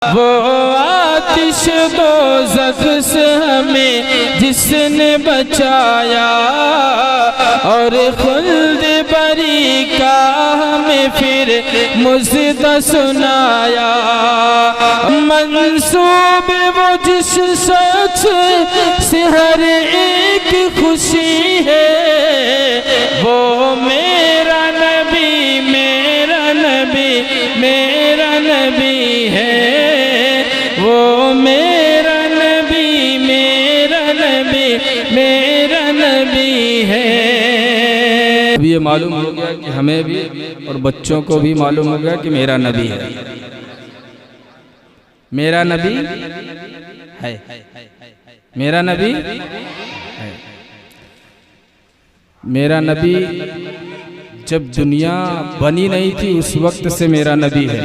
वो आतिश दोज़ख से हमें जिसने बचाया और खुल्द बरी का हमें फिर मुज़्ज़ा सुनाया। मंसूब वो जिस शख्स से हर एक खुशी है, वो मेरा नबी मेरा नबी मेरा नबी है। वो मेरा नबी मेरा नबी मेरा नबी है। अब ये मालूम हो गया कि हमें भी और बच्चों को भी मालूम हो गया कि मेरा नबी है, मेरा नबी है, मेरा नबी है। मेरा नबी जब दुनिया बनी नहीं थी उस वक्त से मेरा नबी है।